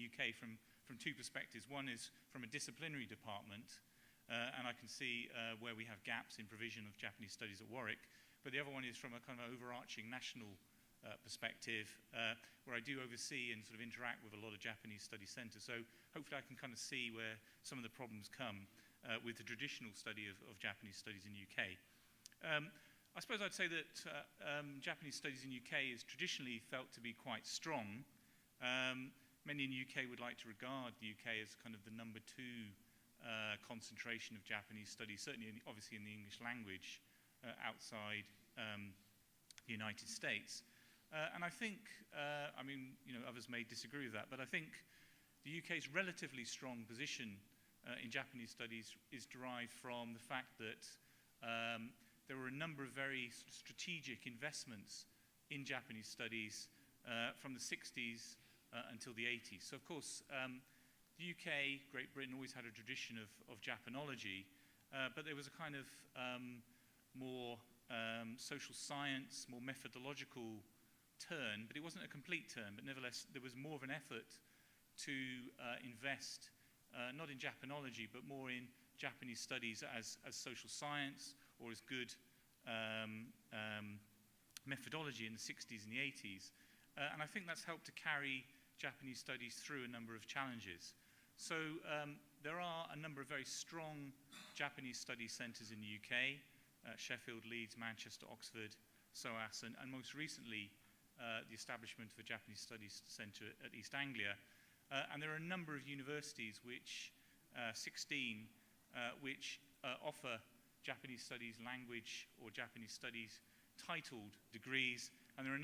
UK from two perspectives. One is from a disciplinary department, and I can see where we have gaps in provision of Japanese studies at Warwick, but the other one is from a kind of overarching national perspective, where I do oversee and sort of interact with a lot of Japanese study centres. So hopefully I can kind of see where some of the problems come with the traditional study of Japanese studies in the UK. I suppose I'd say that Japanese studies in the UK is traditionally felt to be quite strong. Many in the UK would like to regard the UK as kind of the number 2 concentration of Japanese studies, certainly obviously in the English language outside the United States. And I think, I mean, you know, others may disagree with that, but I think the UK's relatively strong position in Japanese studies is derived from the fact that there were a number of very strategic investments in Japanese studies from the 60s until the 80s. So, of course, the UK, Great Britain, always had a tradition of Japanology, but there was a kind of more social science, more methodological turn, but it wasn't a complete turn, but nevertheless there was more of an effort to invest not in Japanology, but more in Japanese studies as social science or as good methodology in the 60s and the 80s. And I think that's helped to carry Japanese studies through a number of challenges. So there are a number of very strong Japanese studies centres in the UK, Sheffield, Leeds, Manchester, Oxford, SOAS, and most recently the establishment of a Japanese Studies Centre at East Anglia. And there are a number of universities, 16, which offer Japanese Studies language or Japanese Studies titled degrees. And there are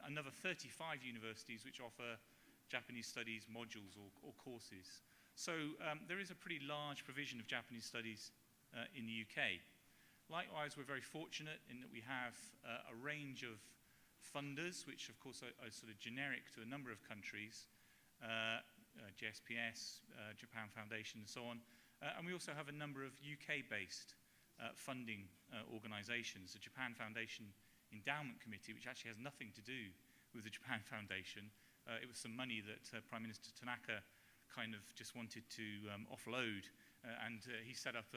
another 35 universities which offer Japanese Studies modules or courses. So there is a pretty large provision of Japanese Studies in the UK. Likewise, we're very fortunate in that we have a range of funders, which of course are sort of generic to a number of countries, JSPS, Japan Foundation and so on. And we also have a number of UK-based funding organisations, the Japan Foundation Endowment Committee, which actually has nothing to do with the Japan Foundation. It was some money that Prime Minister Tanaka kind of just wanted to offload, and he set up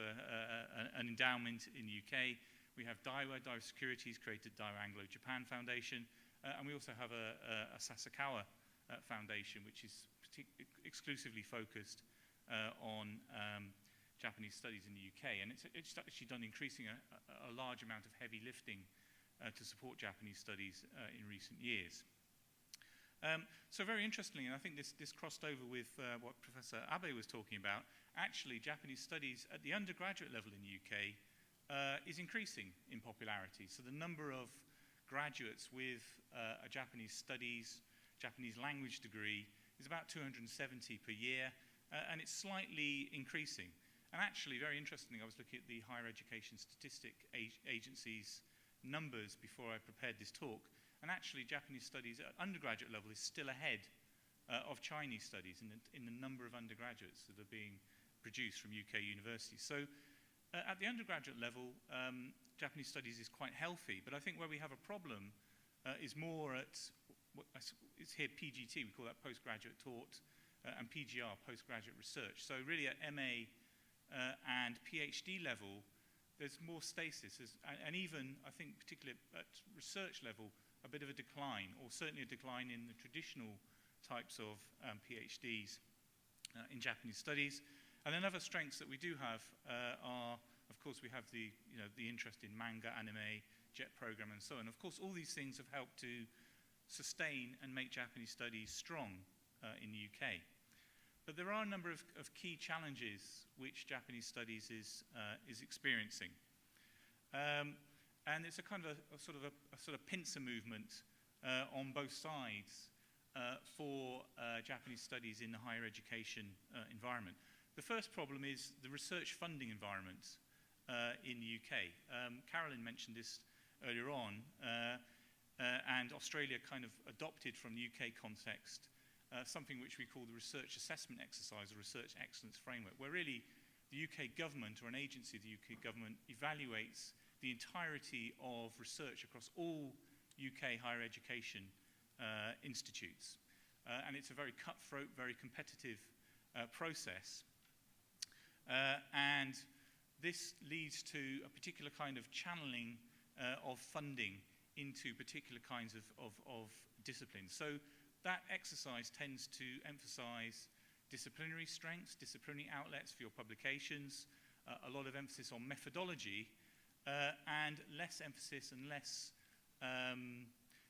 an endowment in the UK. We have Daiwa Securities created Daiwa Anglo-Japan Foundation, and we also have a Sasakawa Foundation, which is exclusively focused on Japanese studies in the UK, and it's actually done increasing a large amount of heavy lifting to support Japanese studies in recent years. So very interestingly, and I think this crossed over with what Professor Abe was talking about, actually Japanese studies at the undergraduate level in the UK is increasing in popularity. So the number of graduates with a Japanese studies, Japanese language degree is about 270 per year, and it's slightly increasing. And actually, very interestingly, I was looking at the Higher Education Statistic Agency's numbers before I prepared this talk, and actually Japanese studies at undergraduate level is still ahead of Chinese studies in the number of undergraduates that are being produced from UK universities. So at the undergraduate level, Japanese studies is quite healthy, but I think where we have a problem is more at, it's here PGT, we call that postgraduate taught, and PGR, postgraduate research. So really at MA and PhD level, there's more stasis, and even, I think, particularly at research level, a bit of a decline, or certainly a decline in the traditional types of PhDs in Japanese studies. And then other strengths that we do have are, of course, we have the interest in manga, anime, JET program, and so on. Of course, all these things have helped to sustain and make Japanese studies strong in the UK. But there are a number of key challenges which Japanese studies is experiencing. And it's a kind of a sort of pincer movement on both sides for Japanese studies in the higher education environment. The first problem is the research funding environment in the UK. Carolyn mentioned this earlier on, and Australia kind of adopted from the UK context something which we call the research assessment exercise, or research excellence framework, where really the UK government, or an agency of the UK government, evaluates the entirety of research across all UK higher education institutes. and it's a very cutthroat, very competitive process. And this leads to a particular kind of channeling of funding into particular kinds of disciplines. So that exercise tends to emphasize disciplinary strengths, disciplinary outlets for your publications, a lot of emphasis on methodology, and less emphasis and less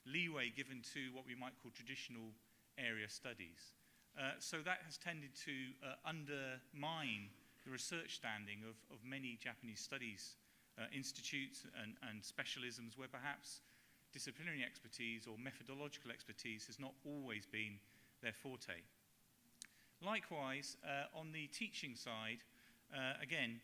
leeway given to what we might call traditional area studies. So that has tended to undermine the research standing of many Japanese studies institutes and specialisms where perhaps disciplinary expertise or methodological expertise has not always been their forte. Likewise, on the teaching side, again,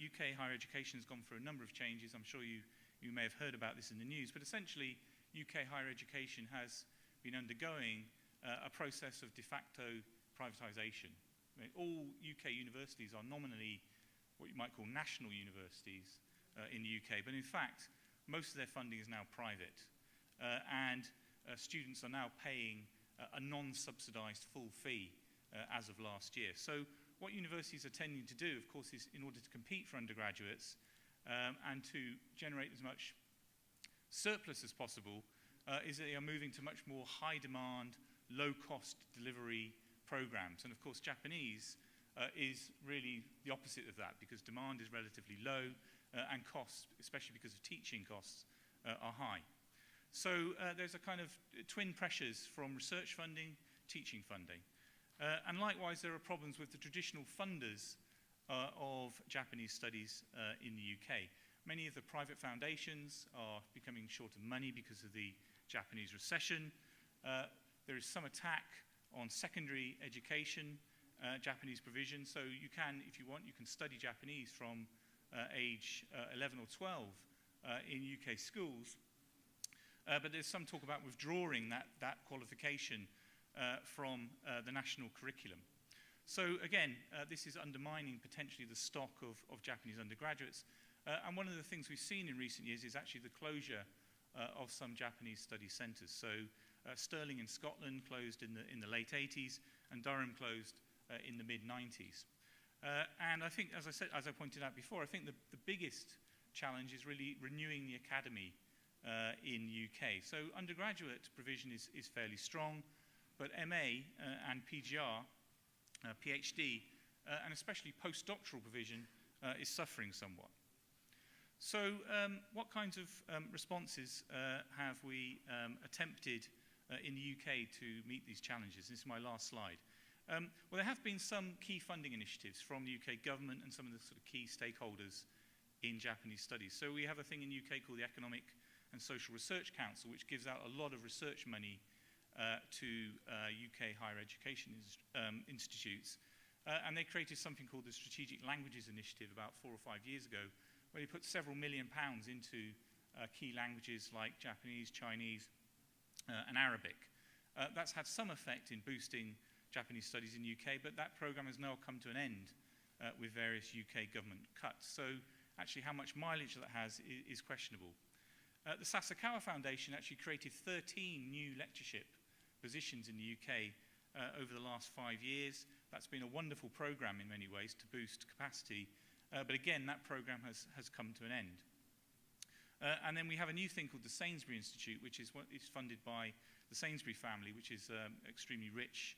UK higher education has gone through a number of changes. I'm sure you may have heard about this in the news, but essentially UK higher education has been undergoing a process of de facto privatisation. I mean, all UK universities are nominally what you might call national universities in the UK, but in fact, most of their funding is now private, and students are now paying a non-subsidised full fee as of last year. So what universities are tending to do, of course, is in order to compete for undergraduates and to generate as much surplus as possible, is that they are moving to much more high-demand, low-cost delivery programs. And of course, Japanese is really the opposite of that, because demand is relatively low and costs, especially because of teaching costs, are high. So there's a kind of twin pressures from research funding, teaching funding. And likewise, there are problems with the traditional funders of Japanese studies in the UK. Many of the private foundations are becoming short of money because of the Japanese recession. There is some attack on secondary education, Japanese provision. So you can, if you want, you can study Japanese from age 11 or 12 in UK schools. But there's some talk about withdrawing that qualification from the national curriculum. So again, this is undermining potentially the stock of Japanese undergraduates. And one of the things we've seen in recent years is actually the closure of some Japanese study centres. So Stirling in Scotland closed in the late 80s, and Durham closed in the mid-90s. And I think, as I pointed out before, I think the biggest challenge is really renewing the academy in the UK. So undergraduate provision is fairly strong, but MA and PGR, PhD, and especially postdoctoral provision is suffering somewhat. So what kinds of responses have we attempted in the UK to meet these challenges? This is my last slide. Well, there have been some key funding initiatives from the UK government and some of the sort of key stakeholders in Japanese studies. So we have a thing in the UK called the Economic and Social Research Council, which gives out a lot of research money to UK higher education institutes. And they created something called the Strategic Languages Initiative about 4 or 5 years ago, where they put several £1 million into key languages like Japanese, Chinese, and Arabic. That's had some effect in boosting Japanese studies in the UK, but that program has now come to an end with various UK government cuts. So actually how much mileage that has is questionable. The Sasakawa Foundation actually created 13 new lectureship positions in the UK over the last 5 years. That's been a wonderful program in many ways to boost capacity, but again, that program has come to an end. And then we have a new thing called the Sainsbury Institute, which is funded by the Sainsbury family, which is extremely rich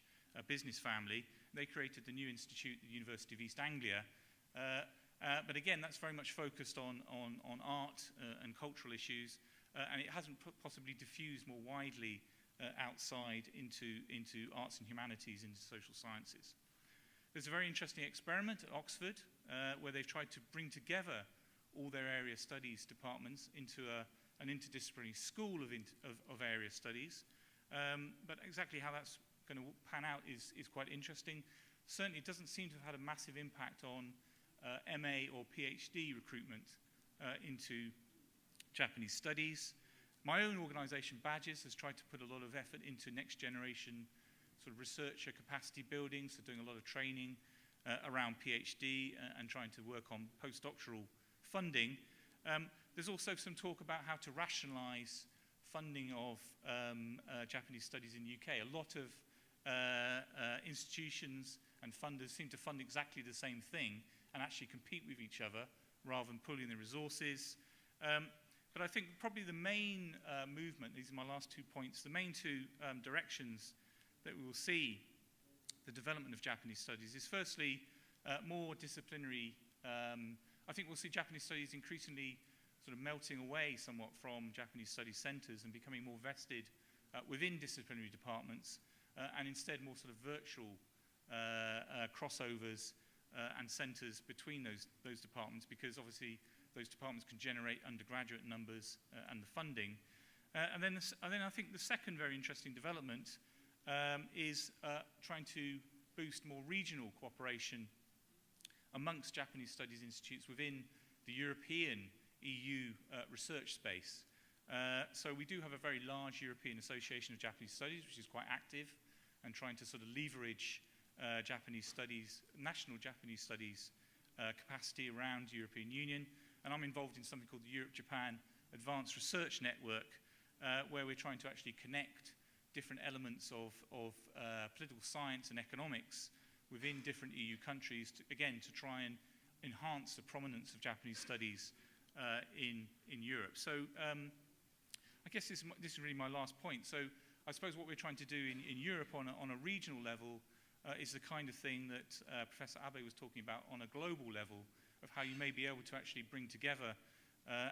business family. They created the new institute at the University of East Anglia. But again, that's very much focused on art and cultural issues, and it hasn't possibly diffused more widely outside into arts and humanities, into social sciences. There's a very interesting experiment at Oxford where they've tried to bring together all their area studies departments into an interdisciplinary school of area studies. But exactly how that's going to pan out is quite interesting. Certainly it doesn't seem to have had a massive impact on MA or PhD recruitment into Japanese studies. My own organisation, Badges, has tried to put a lot of effort into next generation sort of researcher capacity building, so doing a lot of training around PhD and trying to work on postdoctoral funding. There's also some talk about how to rationalise funding of Japanese studies in the UK. A lot of institutions and funders seem to fund exactly the same thing and actually compete with each other rather than pooling the resources. But I think probably the main movement, these are my last 2 points, the main two directions that we will see the development of Japanese studies is firstly more disciplinary. I think we'll see Japanese studies increasingly sort of melting away somewhat from Japanese studies centers and becoming more vested within disciplinary departments and instead more sort of virtual crossovers and centers between those departments, because obviously those departments can generate undergraduate numbers and the funding. And then I think the second very interesting development is trying to boost more regional cooperation amongst Japanese studies institutes within the European EU research space. So we do have a very large European Association of Japanese Studies, which is quite active and trying to sort of leverage Japanese studies, national Japanese studies capacity around the European Union. And I'm involved in something called the Europe-Japan Advanced Research Network, where we're trying to actually connect different elements of political science and economics within different EU countries, to try and enhance the prominence of Japanese studies in Europe. So I guess this is really my last point. So I suppose what we're trying to do in Europe on a regional level is the kind of thing that Professor Abe was talking about on a global level, of how you may be able to actually bring together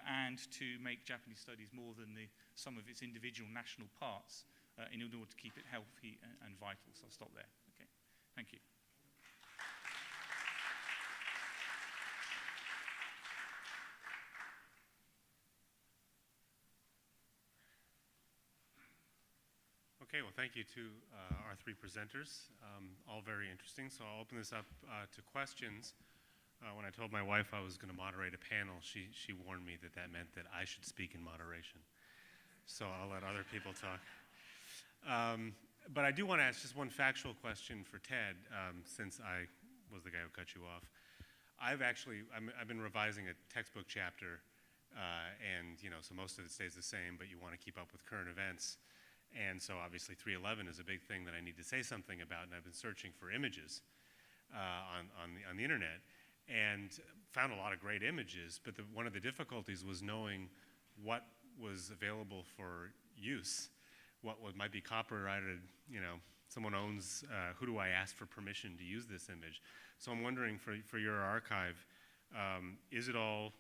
and to make Japanese studies more than the sum of its individual national parts in order to keep it healthy and vital. So I'll stop there. Okay, thank you. Okay, well, thank you to our three presenters, all very interesting. So I'll open this up to questions. When I told my wife I was going to moderate a panel, she warned me that meant that I should speak in moderation. So I'll let other people talk. But I do want to ask just one factual question for Ted, since I was the guy who cut you off. I've been revising a textbook chapter, and so most of it stays the same, but you want to keep up with current events. And so obviously 311 is a big thing that I need to say something about, and I've been searching for images on the internet, and found a lot of great images, but one of the difficulties was knowing what was available for use, what might be copyrighted, someone owns, who do I ask for permission to use this image? So I'm wondering for your archive, is it all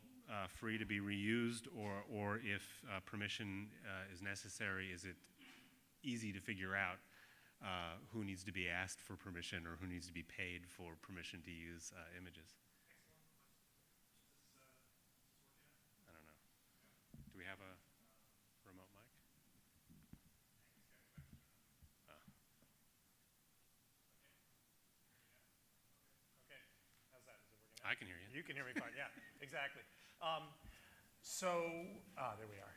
free to be reused, or if permission is necessary, is it easy to figure out who needs to be asked for permission or who needs to be paid for permission to use images? I don't know. Do we have a remote mic? Oh. Okay, how's that? Is it working? I can hear you. You can hear me fine, yeah, exactly. There we are.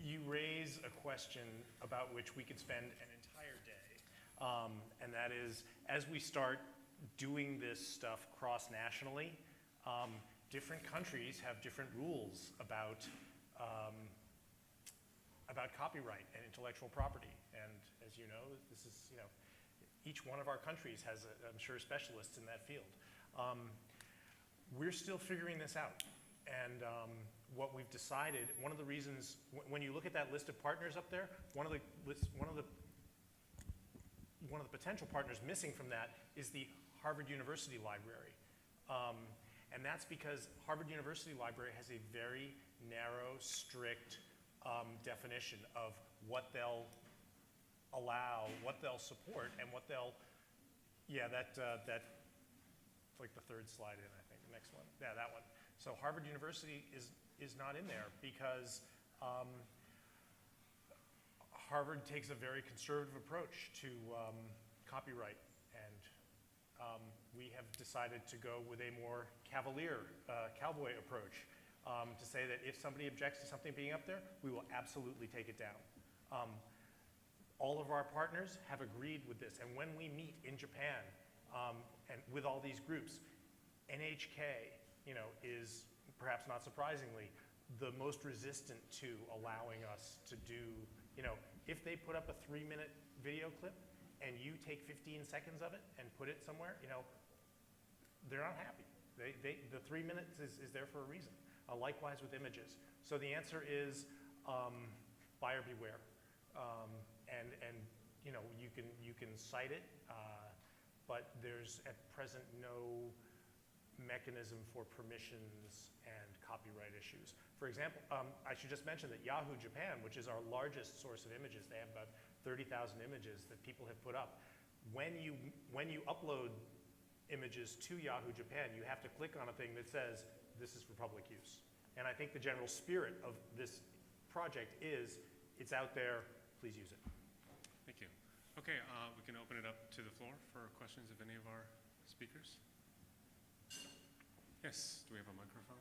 You raise a question about which we could spend an entire day, and that is, as we start doing this stuff cross-nationally, different countries have different rules about copyright and intellectual property. And as you know, this is, each one of our countries has, I'm sure, specialists in that field. We're still figuring this out. And what we've decided, one of the reasons, when you look at that list of partners up there, one of the potential partners missing from that is the Harvard University Library. And that's because Harvard University Library has a very narrow, strict definition of what they'll allow, what they'll support, and what they'll, that's like the third slide in, I think, the next one. Yeah, that one. So Harvard University is not in there because Harvard takes a very conservative approach to copyright, and we have decided to go with a more cavalier, cowboy approach to say that if somebody objects to something being up there, we will absolutely take it down. All of our partners have agreed with this, and when we meet in Japan and with all these groups, NHK, is, perhaps not surprisingly, the most resistant to allowing us to do, if they put up a 3-minute video clip and you take 15 seconds of it and put it somewhere, they're not happy. The 3 minutes is there for a reason. Likewise with images. So the answer is buyer beware. You can cite it, but there's at present no mechanism for permissions and copyright issues. For example, I should just mention that Yahoo Japan, which is our largest source of images, they have about 30,000 images that people have put up. When you upload images to Yahoo Japan, you have to click on a thing that says, this is for public use. And I think the general spirit of this project is, it's out there, please use it. Thank you. Okay, we can open it up to the floor for questions of any of our speakers. Yes, do we have a microphone?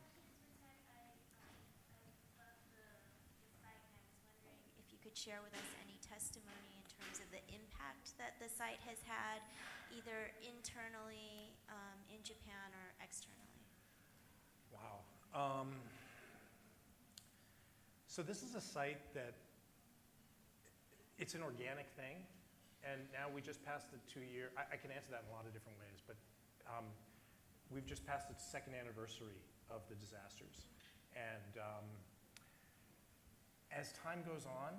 If you could share with us any testimony in terms of the impact that the site has had, either internally in Japan or externally. Wow. So this is a site that, it's an organic thing, and now we just passed the 2-year, I can answer that in a lot of different ways, but we've just passed the 2nd anniversary of the disasters. And as time goes on,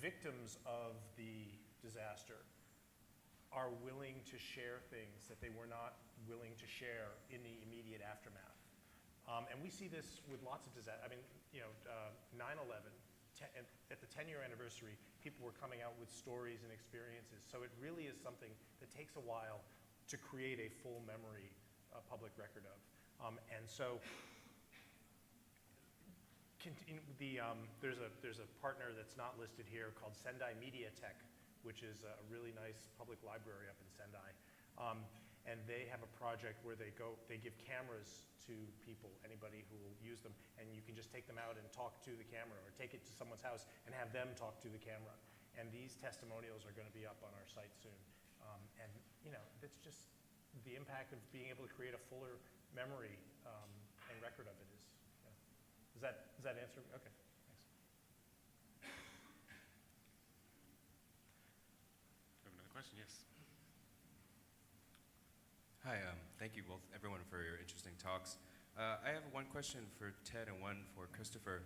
victims of the disaster are willing to share things that they were not willing to share in the immediate aftermath. And we see this with lots of disasters. I mean, 9/11, at the 10-year anniversary, people were coming out with stories and experiences. So it really is something that takes a while to create a full memory public record of. And so there's a partner that's not listed here called Sendai Media Tech, which is a really nice public library up in Sendai. And they have a project where they give cameras to people, anybody who will use them, and you can just take them out and talk to the camera, or take it to someone's house and have them talk to the camera. And these testimonials are going to be up on our site soon. And it's just the impact of being able to create a fuller memory and record of it is. Yeah. Does that answer? Okay, thanks. We have another question, yes. Hi, thank you both, everyone, for your interesting talks. I have one question for Ted and one for Christopher.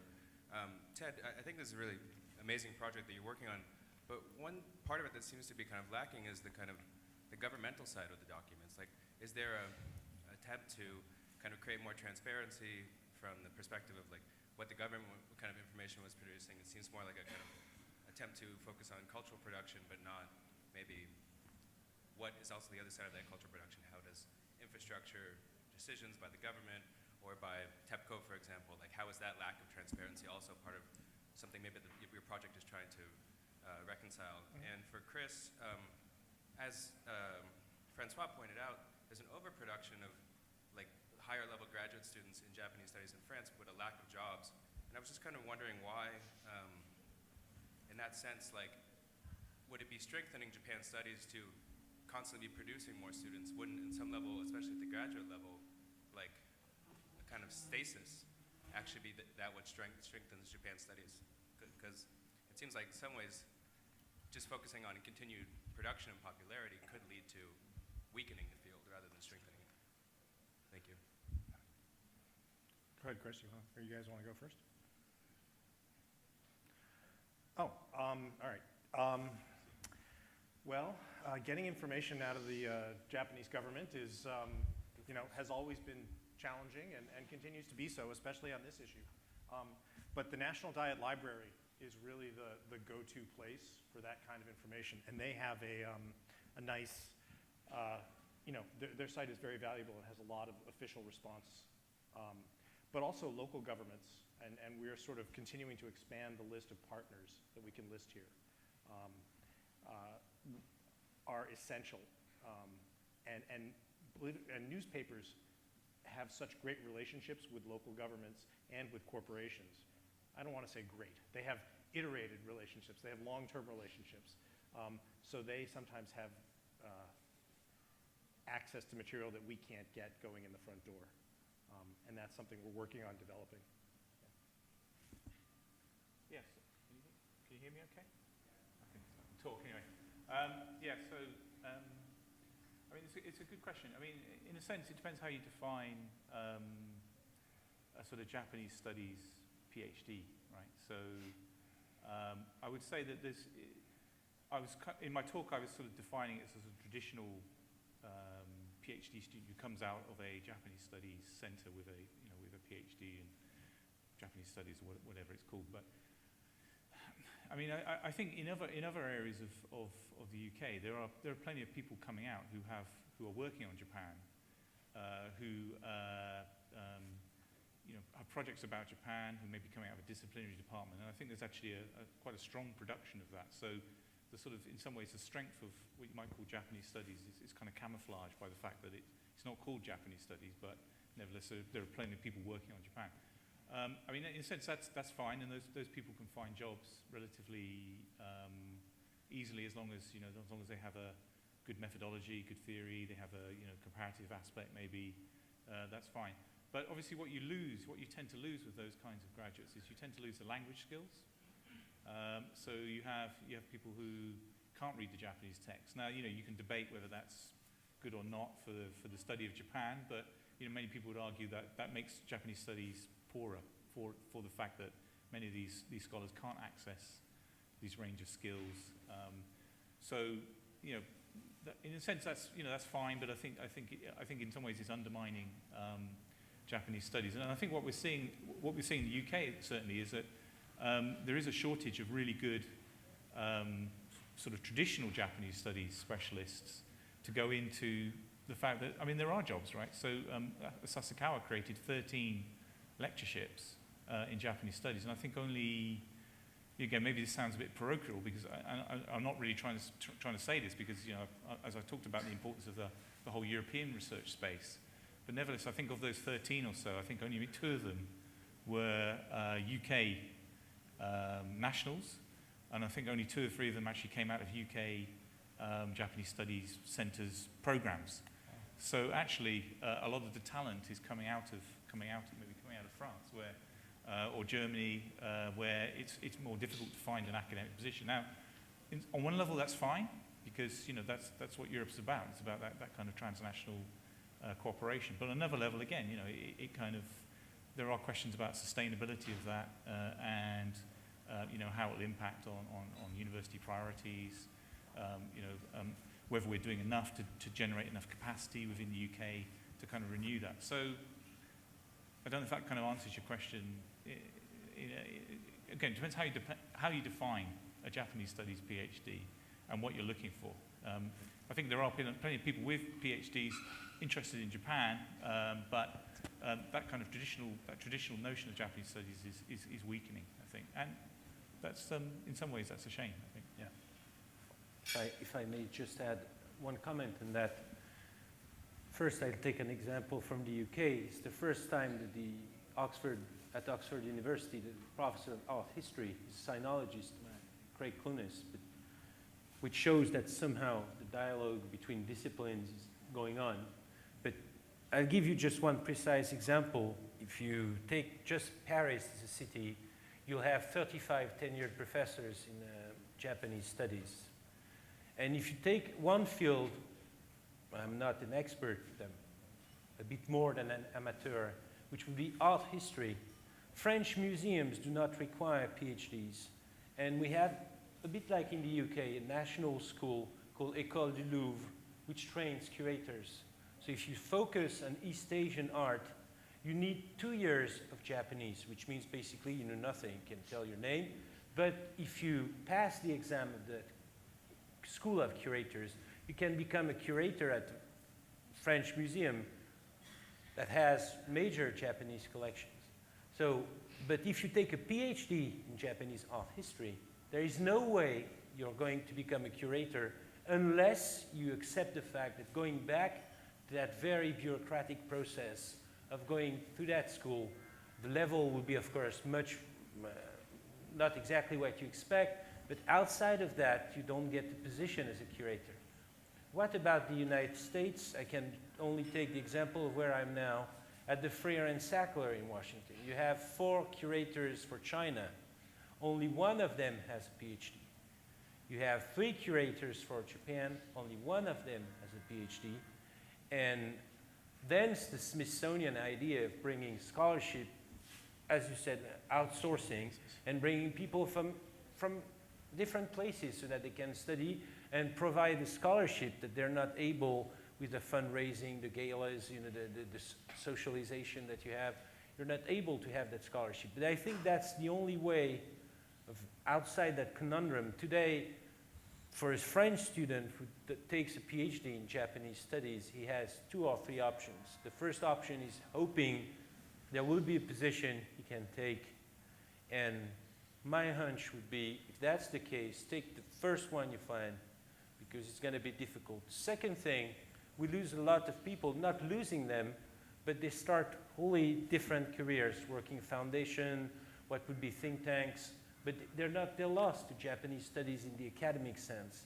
Ted, I think this is a really amazing project that you're working on, but one part of it that seems to be kind of lacking is the kind of the governmental side of the documents. Like, is there a attempt to kind of create more transparency from the perspective of like what the government, what kind of information was producing? It seems more like a kind of attempt to focus on cultural production, but not maybe what is also the other side of that cultural production. How does infrastructure decisions by the government or by TEPCO, for example, like how is that lack of transparency also part of something maybe that your project is trying to reconcile? Mm-hmm. And for Chris, as Francois pointed out, there's an overproduction of like higher level graduate students in Japanese studies in France with a lack of jobs. And I was just kind of wondering why, in that sense, like, would it be strengthening Japan studies to constantly be producing more students? Wouldn't, in some level, especially at the graduate level, like a kind of stasis actually be that what strengthens Japan studies? Because it seems like in some ways, just focusing on continued production and popularity could lead to weakening the field rather than strengthening it. Thank you. Go ahead, Chris. Or you guys want to go first? Oh, all right. Well, getting information out of the Japanese government is, has always been challenging and continues to be so, especially on this issue. But the National Diet Library is really the go-to place for that kind of information, and they have a nice, their site is very valuable and has a lot of official response, but also local governments, and we are sort of continuing to expand the list of partners that we can list here. Are essential, and newspapers have such great relationships with local governments and with corporations. I don't want to say great. They have iterated relationships. They have long-term relationships. So they sometimes have access to material that we can't get going in the front door. And that's something we're working on developing. Yes. Can you hear me okay? talk anyway. Yeah, so I mean, it's a good question. I mean, in a sense, it depends how you define a sort of Japanese studies PhD, right? So I would say that in my talk, I was sort of defining it as a traditional PhD student who comes out of a Japanese studies center with a PhD in Japanese studies or whatever it's called. But I mean, I think in other areas of the UK, there are plenty of people coming out who are working on Japan, who have projects about Japan, who may be coming out of a disciplinary department, and I think there's actually quite a strong production of that. So the sort of, in some ways, the strength of what you might call Japanese studies is kind of camouflaged by the fact that it's not called Japanese studies, but nevertheless, there are plenty of people working on Japan. I mean, in a sense, that's fine, and those people can find jobs relatively easily as long as they have a good methodology, good theory, they have a comparative aspect maybe. That's fine. But obviously, what you tend to lose with those kinds of graduates is you tend to lose the language skills. So you have people who can't read the Japanese text. Now, you can debate whether that's good or not for the study of Japan, but many people would argue that that makes Japanese studies poorer for the fact that many of these scholars can't access these range of skills. So in a sense that's fine, but I think in some ways it's undermining Japanese studies. And I think what we're seeing in the UK certainly is that there is a shortage of really good sort of traditional Japanese studies specialists to go into the fact that, I mean, there are jobs, right? So Sasakawa created 13 lectureships in Japanese studies, and I think only, again, maybe this sounds a bit parochial because I'm not really trying to say this because, as I talked about the importance of the whole European research space, but nevertheless, I think of those 13 or so, I think only 2 of them were UK nationals, and I think only 2 or 3 of them actually came out of UK Japanese Studies Centers programs. So actually, a lot of the talent is coming out of France, or Germany, where it's more difficult to find an academic position. Now, on one level, that's fine because that's what Europe's about. It's about that kind of transnational cooperation. But on another level, again, it kind of, there are questions about sustainability of that and how it will impact on university priorities. Whether we're doing enough to generate enough capacity within the UK to kind of renew that. So I don't know if that kind of answers your question. Again, it depends how you define a Japanese studies PhD and what you're looking for. I think there are plenty of people with PhDs interested in Japan, but that kind of traditional notion of Japanese studies is weakening, I think. And that's, in some ways, that's a shame, I think. Yeah. If I may just add one comment on that. First, I'll take an example from the UK. It's the first time that at Oxford University, the professor of art history is a sinologist, Craig Clunas, which shows that somehow the dialogue between disciplines is going on. But I'll give you just one precise example. If you take just Paris as a city, you'll have 35 tenured professors in Japanese studies. And if you take one field, I'm not an expert, I'm a bit more than an amateur, which would be art history. French museums do not require PhDs. And we have, a bit like in the UK, a national school called École du Louvre, which trains curators. So if you focus on East Asian art, you need 2 years of Japanese, which means basically you know nothing, you can tell your name. But if you pass the exam of the School of Curators, you can become a curator at a French museum that has major Japanese collections. So, but if you take a PhD in Japanese art history, there is no way you're going to become a curator unless you accept the fact that going back to that very bureaucratic process of going through that school, the level will be, of course, much, not exactly what you expect, but outside of that, you don't get the position as a curator. What about the United States? I can only take the example of where I'm now, at the Freer and Sackler in Washington. You have 4 curators for China. Only one of them has a PhD. You have 3 curators for Japan, only one of them has a PhD. And then it's the Smithsonian idea of bringing scholarship, as you said, outsourcing, and bringing people from different places so that they can study and provide the scholarship that they're not able with the fundraising, the galas, you know, the socialization that you have. You're not able to have that scholarship. But I think that's the only way of outside that conundrum. Today, for a French student who takes a PhD in Japanese studies, he has 2 or 3 options. The first option is hoping there will be a position he can take. And my hunch would be, if that's the case, take the first one you find, because it's going to be difficult. Second thing, we lose a lot of people, not losing them, but they start wholly different careers, working foundation, what would be think tanks, but they're lost to Japanese studies in the academic sense.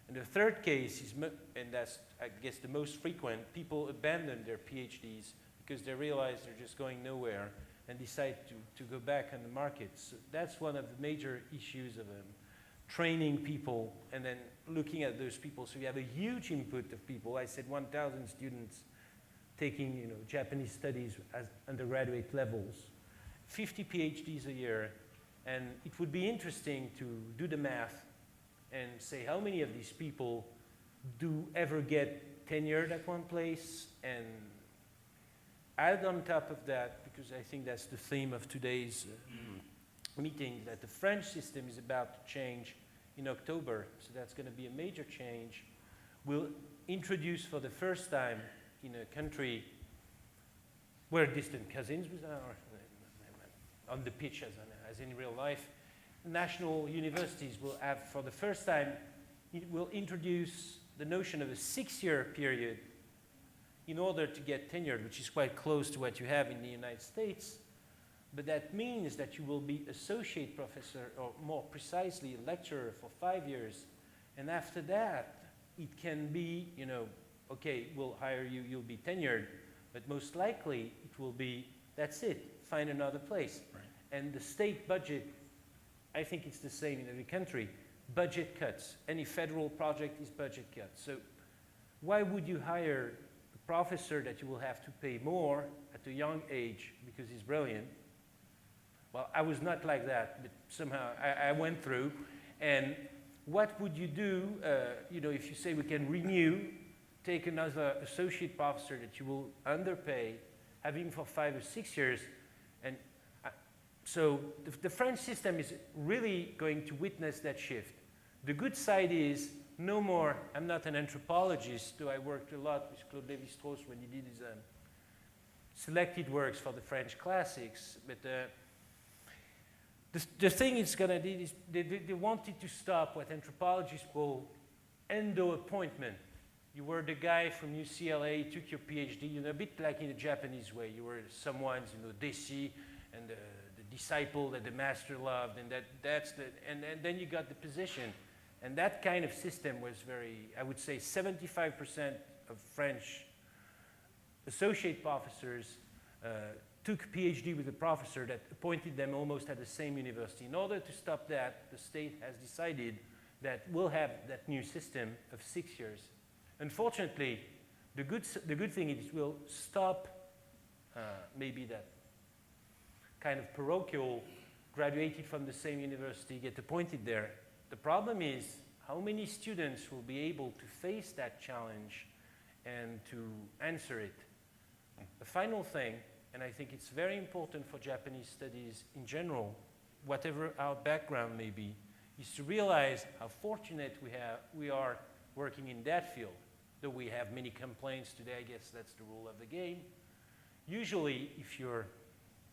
And the third case is, and that's, I guess, the most frequent, people abandon their PhDs because they realize they're just going nowhere and decide to go back on the market. So that's one of the major issues of training people and then looking at those people. So you have a huge input of people. I said 1,000 students taking, you know, Japanese studies as undergraduate levels, 50 PhDs a year. And it would be interesting to do the math and say how many of these people do ever get tenured at one place, and add on top of that, because I think that's the theme of today's meeting, that the French system is about to change in October, so that's going to be a major change. We'll introduce for the first time in a country where distant cousins are on the pitch as in real life, national universities will have, for the first time, it will introduce the notion of a 6-year period in order to get tenured, which is quite close to what you have in the United States. But that means that you will be associate professor, or more precisely, a lecturer for 5 years. And after that, it can be, you know, okay, we'll hire you, you'll be tenured, but most likely it will be, that's it, find another place. Right. And the state budget, I think it's the same in every country, budget cuts. Any federal project is budget cuts. So why would you hire a professor that you will have to pay more at a young age because he's brilliant? Well, I was not like that, but somehow I went through. And what would you do, you know, if you say we can renew, take another associate professor that you will underpay, have him for 5 or 6 years, and so the French system is really going to witness that shift. The good side is no more, I'm not an anthropologist, though I worked a lot with Claude Lévi-Strauss when he did his selected works for the French classics, but the thing it's going to do is they wanted to stop what anthropologists call endo-appointment. You were the guy from UCLA, took your PhD, you know, a bit like in the Japanese way. You were someone's, you know, desi, and the disciple that the master loved, and and then you got the position. And that kind of system was very, I would say 75% of French associate professors took PhD with a professor that appointed them almost at the same university. In order to stop that, the state has decided that we'll have that new system of 6 years. Unfortunately, the good thing is we'll stop maybe that kind of parochial, graduated from the same university, get appointed there. The problem is how many students will be able to face that challenge and to answer it. The final thing, and I think it's very important for Japanese studies in general, whatever our background may be, is to realize how fortunate we are working in that field. Though we have many complaints today, I guess that's the rule of the game. Usually, if you're,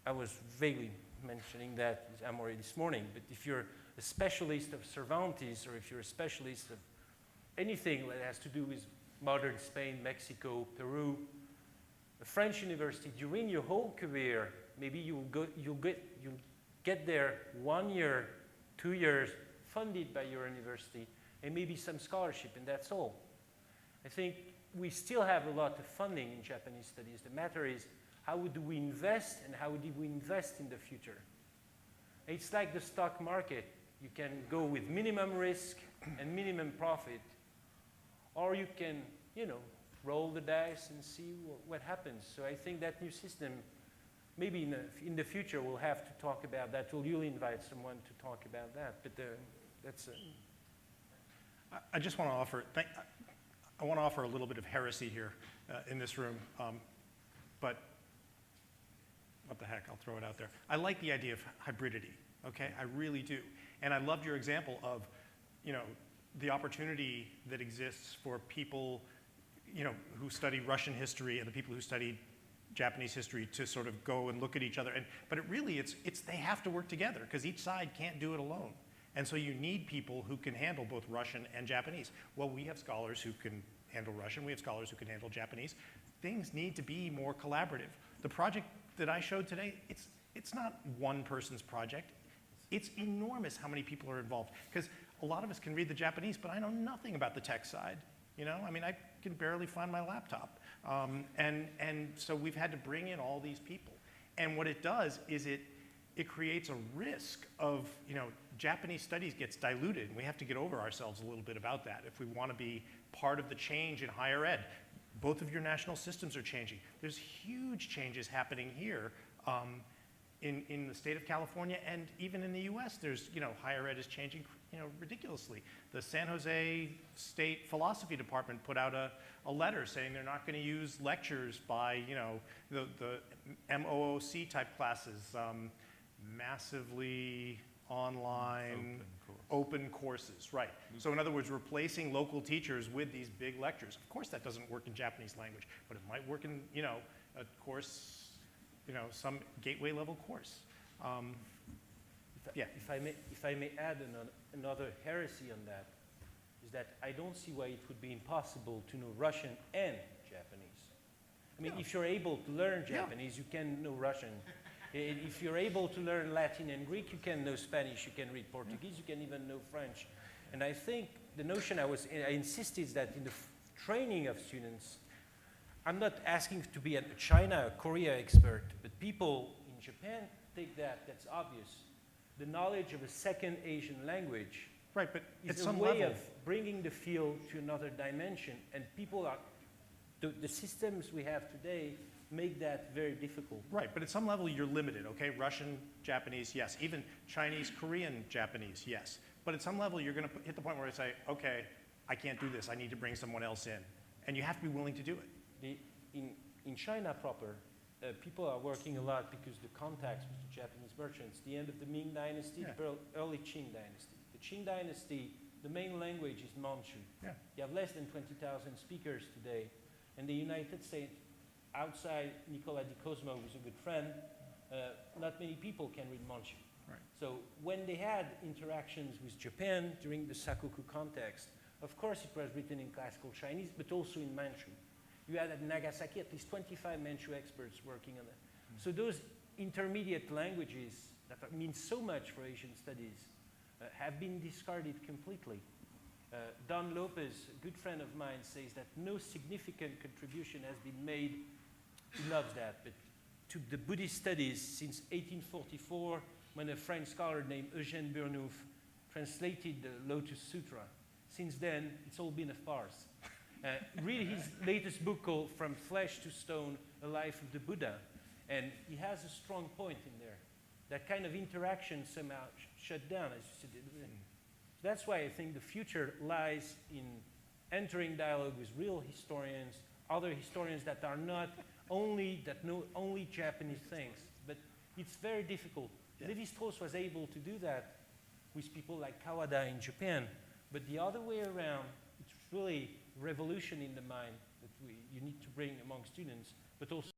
I was vaguely mentioning that already this morning, but if you're a specialist of Cervantes, or if you're a specialist of anything that has to do with modern Spain, Mexico, Peru, a French university, during your whole career, maybe you'll get there 1 year, 2 years, funded by your university, and maybe some scholarship, and that's all. I think we still have a lot of funding in Japanese studies. The matter is, how do we invest, and how do we invest in the future? It's like the stock market. You can go with minimum risk and minimum profit, or you can, you know, roll the dice and see what happens. So I think that new system, maybe in the future we'll have to talk about that. You'll invite someone to talk about that, but that's I just want to offer, I want to offer a little bit of heresy here in this room, but what the heck, I'll throw it out there. I like the idea of hybridity, okay? I really do. And I loved your example of, you know, the opportunity that exists for people, you know, who study Russian history and the people who study Japanese history to sort of go and look at each other. But it really, they have to work together because each side can't do it alone. And so you need people who can handle both Russian and Japanese. Well, we have scholars who can handle Russian. We have scholars who can handle Japanese. Things need to be more collaborative. The project that I showed today, it's not one person's project. It's enormous how many people are involved. Because a lot of us can read the Japanese, but I know nothing about the tech side. You know, I mean, I can barely find my laptop. And so we've had to bring in all these people. And what it does is it creates a risk of, you know, Japanese studies gets diluted, and we have to get over ourselves a little bit about that if we want to be part of the change in higher ed. Both of your national systems are changing. There's huge changes happening here in the state of California, and even in the US, there's, you know, higher ed is changing, you know, ridiculously. The San Jose State Philosophy Department put out a letter saying they're not going to use lectures by, you know, the MOOC type classes, massively online open courses, right. So in other words, replacing local teachers with these big lectures. Of course that doesn't work in Japanese language, but it might work in, you know, a course, you know, some gateway level course. Yeah. If I may add another heresy on that, is that I don't see why it would be impossible to know Russian and Japanese. I mean, if you're able to learn Japanese, you can know Russian. If you're able to learn Latin and Greek, you can know Spanish, you can read Portuguese, you can even know French. And I think the notion I insisted is that in the training of students, I'm not asking to be a China or Korea expert, but people in Japan take that's obvious. The knowledge of a second Asian language right, but is at a some way level, of bringing the field to another dimension, and people are, the systems we have today make that very difficult. right, but at some level you're limited, okay? Russian, Japanese, yes. Even Chinese, Korean, Japanese, yes. But at some level you're going to hit the point where I say, okay, I can't do this, I need to bring someone else in. And you have to be willing to do it. In China proper, people are working a lot because the contacts with the Japanese merchants, the end of the Ming Dynasty, the early Qing Dynasty. The Qing Dynasty, the main language is Manchu. Yeah. You have less than 20,000 speakers today. And the United States, outside Nicolas Di Cosmo, who's a good friend, not many people can read Manchu. Right. So when they had interactions with Japan during the Sakoku context, of course it was written in classical Chinese, but also in Manchu. You had at Nagasaki at least 25 Manchu experts working on it. So those intermediate languages that mean so much for Asian studies have been discarded completely. Don Lopez, a good friend of mine, says that no significant contribution has been made, he loves that, but to the Buddhist studies since 1844, when a French scholar named Eugène Burnouf translated the Lotus Sutra. Since then, it's all been a farce. Read his latest book called From Flesh to Stone, A Life of the Buddha. And he has a strong point in there. That kind of interaction somehow shut down, as you said. That's why I think the future lies in entering dialogue with real historians, other historians that are not only, that know only Japanese things. But it's very difficult. Yeah. Lévi-Strauss was able to do that with people like Kawada in Japan. But the other way around, it's really revolution in the mind that you need to bring among students, but also